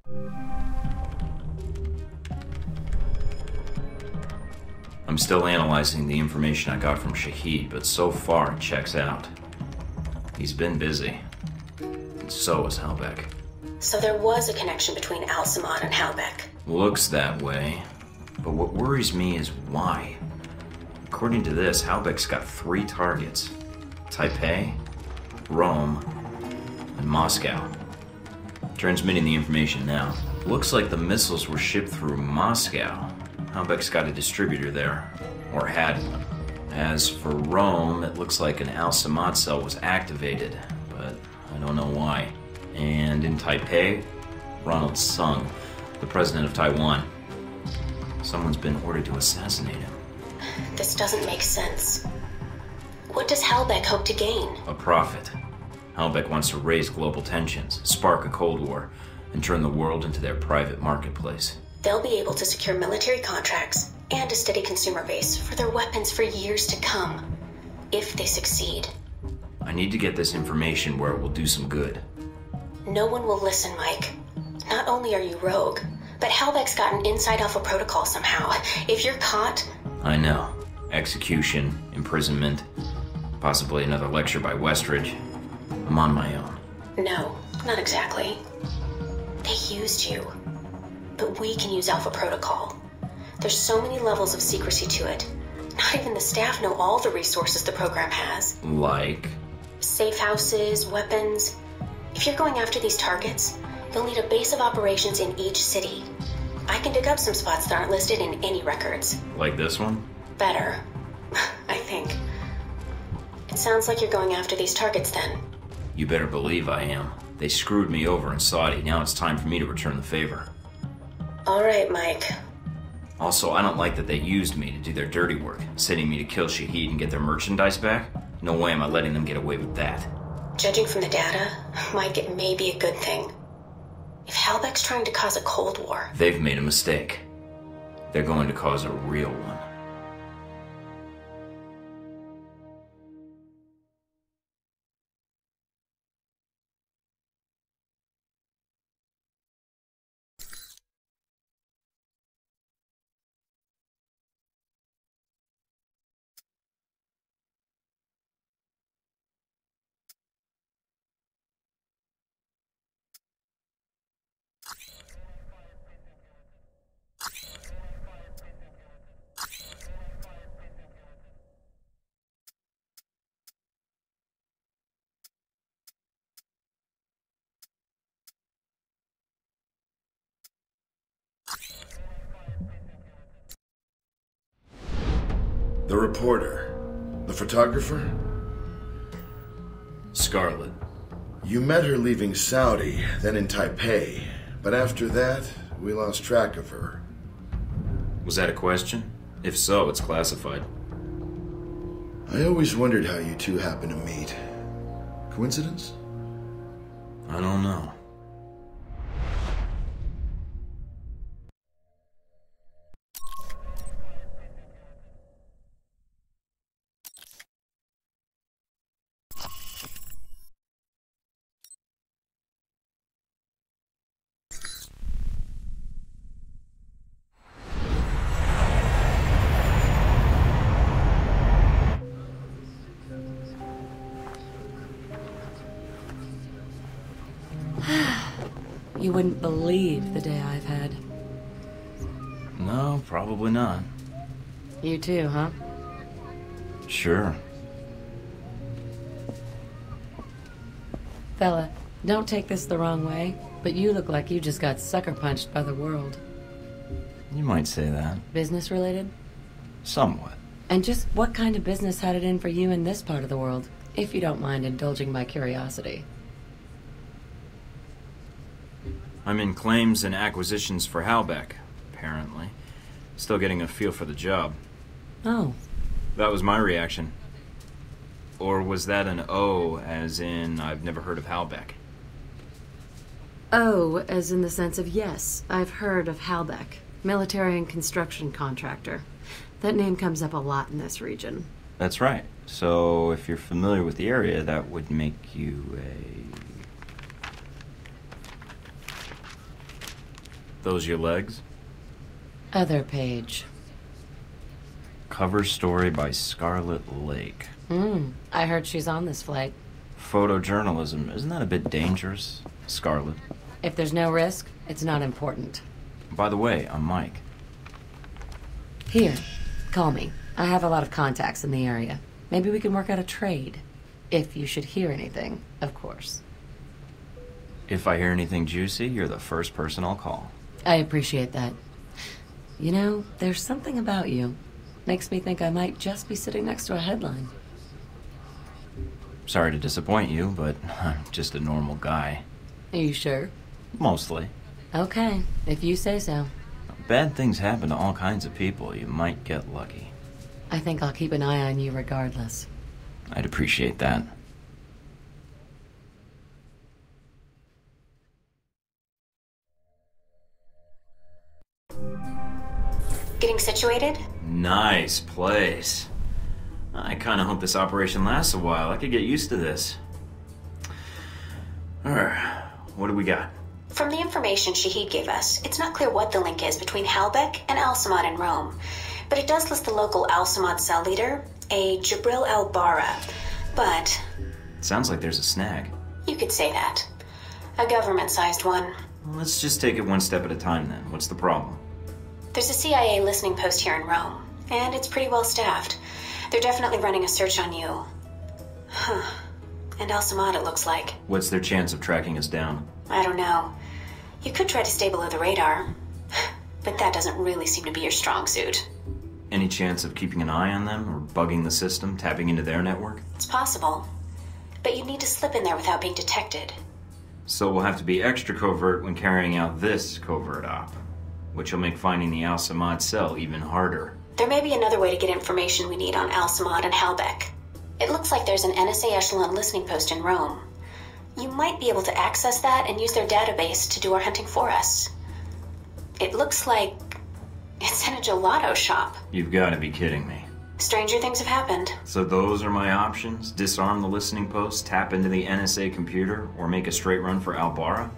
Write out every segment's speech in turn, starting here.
I'm still analyzing the information I got from Shahid, but so far it checks out. He's been busy. And so is Halbeck. So there was a connection between Al-Samad and Halbeck. Looks that way. But what worries me is why. According to this, Halbeck's got 3 targets. Taipei, Rome, and Moscow. Transmitting the information now. Looks like the missiles were shipped through Moscow. Halbeck's got a distributor there, or had one. As for Rome, it looks like an Al-Samad cell was activated, but I don't know why. And in Taipei, Ronald Sung, the president of Taiwan. Someone's been ordered to assassinate him. This doesn't make sense. What does Halbeck hope to gain? A profit. Halbeck wants to raise global tensions, spark a Cold War, and turn the world into their private marketplace. They'll be able to secure military contracts and a steady consumer base for their weapons for years to come, if they succeed. I need to get this information where it will do some good. No one will listen, Mike. Not only are you rogue, but Halbeck's got an inside alpha protocol somehow. If you're caught... I know. Execution, imprisonment, possibly another lecture by Westridge. I'm on my own. No, not exactly. They used you. But we can use Alpha Protocol. There's so many levels of secrecy to it. Not even the staff know all the resources the program has. Like? Safe houses, weapons. If you're going after these targets, you'll need a base of operations in each city. I can dig up some spots that aren't listed in any records. Like this one? Better. I think. It sounds like you're going after these targets then. You better believe I am. They screwed me over in Saudi. Now it's time for me to return the favor. All right, Mike. Also, I don't like that they used me to do their dirty work, sending me to kill Shahid and get their merchandise back. No way am I letting them get away with that. Judging from the data, Mike, it may be a good thing. If Halbeck's trying to cause a Cold War... They've made a mistake. They're going to cause a real one. The reporter. The photographer? Scarlet. You met her leaving Saudi, then in Taipei. But after that, we lost track of her. Was that a question? If so, it's classified. I always wondered how you two happened to meet. Coincidence? I don't know. You wouldn't believe the day I've had. No, probably not. You too, huh? Sure. Fella, don't take this the wrong way, but you look like you just got sucker punched by the world. You might say that. Business related? Somewhat. And just what kind of business had it in for you in this part of the world, if you don't mind indulging my curiosity? I'm in claims and acquisitions for Halbeck, apparently. Still getting a feel for the job. Oh. That was my reaction. Or was that an O, as in I've never heard of Halbeck? Oh, as in the sense of yes, I've heard of Halbeck, military and construction contractor. That name comes up a lot in this region. That's right. So if you're familiar with the area, that would make you a... Those your legs? Other page. Cover story by Scarlet Lake. I heard she's on this flight. Photojournalism, isn't that a bit dangerous, Scarlet? If there's no risk, it's not important. By the way, I'm Mike. Here, call me. I have a lot of contacts in the area. Maybe we can work out a trade. If you should hear anything, of course. If I hear anything juicy, you're the first person I'll call. I appreciate that. You know, there's something about you. Makes me think I might just be sitting next to a headline. Sorry to disappoint you, but I'm just a normal guy. Are you sure? Mostly. Okay, if you say so. Bad things happen to all kinds of people. You might get lucky. I think I'll keep an eye on you regardless. I'd appreciate that. Getting situated? Nice place. I kind of hope this operation lasts a while. I could get used to this. Alright, what do we got? From the information Shahid gave us, it's not clear what the link is between Halbeck and Al-Samad in Rome. But it does list the local Al-Samad cell leader, a Jibril al-Bara. But Sounds like there's a snag. you could say that. A government-sized one. Well, let's just take it one step at a time then. What's the problem? There's a CIA listening post here in Rome, and it's pretty well staffed. They're definitely running a search on you. Huh. And Al-Samad, it looks like. What's their chance of tracking us down? I don't know. You could try to stay below the radar, but that doesn't really seem to be your strong suit. Any chance of keeping an eye on them or bugging the system, tapping into their network? It's possible, but you'd need to slip in there without being detected. So we'll have to be extra covert when carrying out this covert op, which will make finding the Al-Samad cell even harder. There may be another way to get information we need on Al-Samad and Halbeck. It looks like there's an NSA echelon listening post in Rome. You might be able to access that and use their database to do our hunting for us. It looks like it's in a gelato shop. You've got to be kidding me. Stranger things have happened. So those are my options? Disarm the listening post, tap into the NSA computer, or make a straight run for Al-Bara?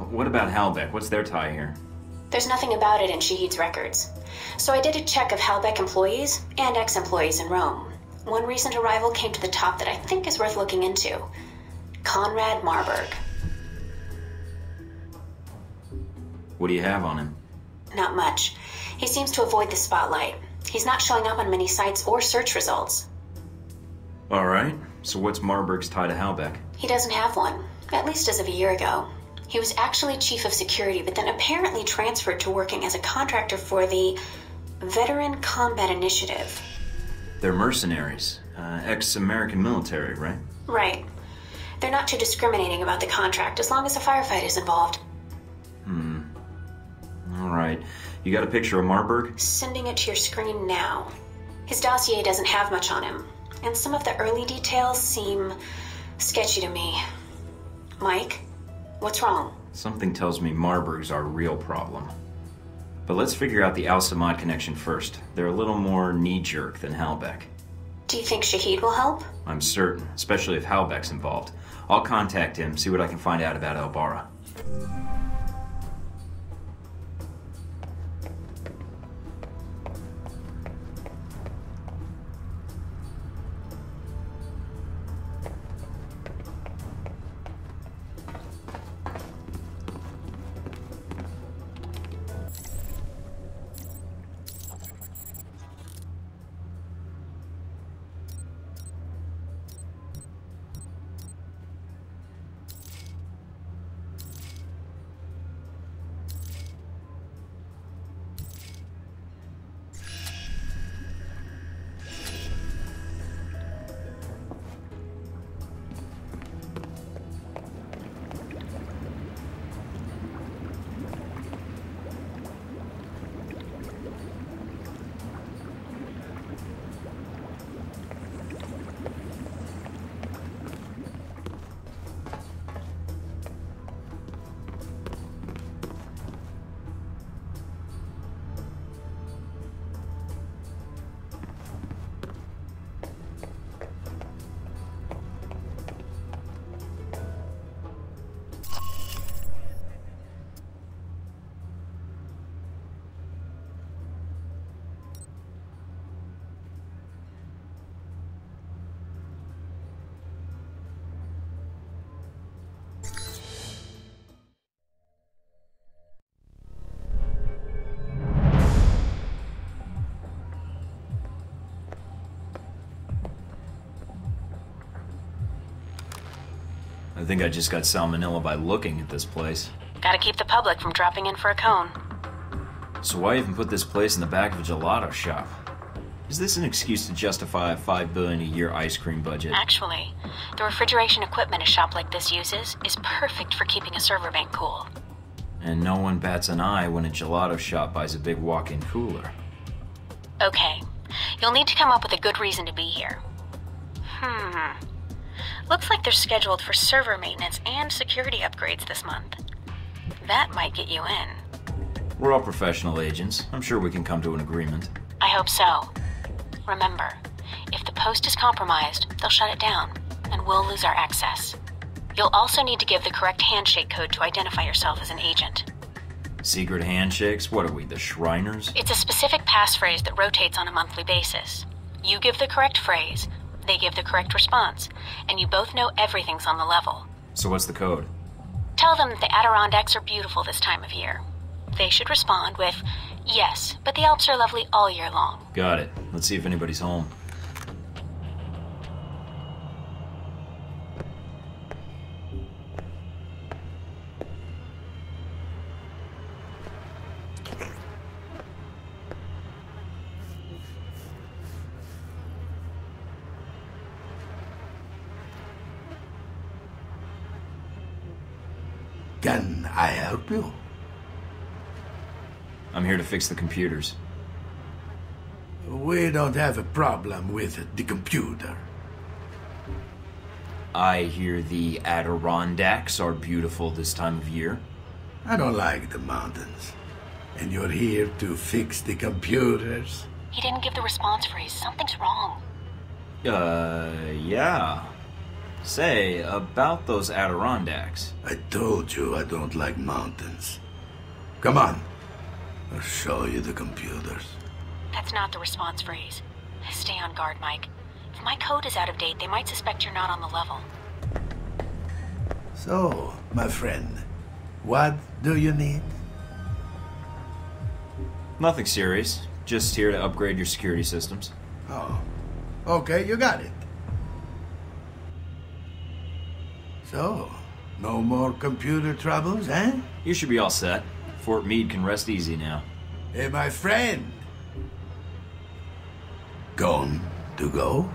What about Halbeck? What's their tie here? There's nothing about it in Shahid's records. So I did a check of Halbeck employees and ex-employees in Rome. One recent arrival came to the top that I think is worth looking into. Conrad Marburg. What do you have on him? Not much. He seems to avoid the spotlight. He's not showing up on many sites or search results. All right. So what's Marburg's tie to Halbeck? He doesn't have one, at least as of a year ago. He was actually chief of security, but then apparently transferred to working as a contractor for the Veteran Combat Initiative. They're mercenaries. Ex-American military, right? Right. They're not too discriminating about the contract as long as a firefight is involved. All right. You got a picture of Marburg? Sending it to your screen now. His dossier doesn't have much on him, and some of the early details seem sketchy to me. Mike, what's wrong? Something tells me Marburg's our real problem. But let's figure out the Al-Samad connection first. They're a little more knee-jerk than Halbeck. Do you think Shahid will help? I'm certain, especially if Halbeck's involved. I'll contact him, see what I can find out about Al-Bara. I think I just got salmonella by looking at this place. Gotta keep the public from dropping in for a cone. So why even put this place in the back of a gelato shop? Is this an excuse to justify a $5 billion a year ice cream budget? Actually, the refrigeration equipment a shop like this uses is perfect for keeping a server bank cool. And no one bats an eye when a gelato shop buys a big walk-in cooler. Okay, you'll need to come up with a good reason to be here. Looks like they're scheduled for server maintenance and security upgrades this month. That might get you in. We're all professional agents. I'm sure we can come to an agreement. I hope so. Remember, if the post is compromised, they'll shut it down, and we'll lose our access. You'll also need to give the correct handshake code to identify yourself as an agent. Secret handshakes? What are we, the Shriners? It's a specific passphrase that rotates on a monthly basis. You give the correct phrase, they give the correct response, and you both know everything's on the level. So what's the code? Tell them that the Adirondacks are beautiful this time of year. They should respond with, yes, but the Alps are lovely all year long. Got it. Let's see if anybody's home. Can I help you? I'm here to fix the computers. We don't have a problem with the computer. I hear the Adirondacks are beautiful this time of year. I don't like the mountains. And you're here to fix the computers? He didn't give the response phrase. Something's wrong. Yeah. Say, about those Adirondacks. I told you I don't like mountains. Come on. I'll show you the computers. That's not the response phrase. Stay on guard, Mike. If my code is out of date, they might suspect you're not on the level. So, my friend, what do you need? Nothing serious. Just here to upgrade your security systems. Oh, okay, you got it. So, no more computer troubles, eh? You should be all set. Fort Meade can rest easy now. Hey, my friend. Gone to go?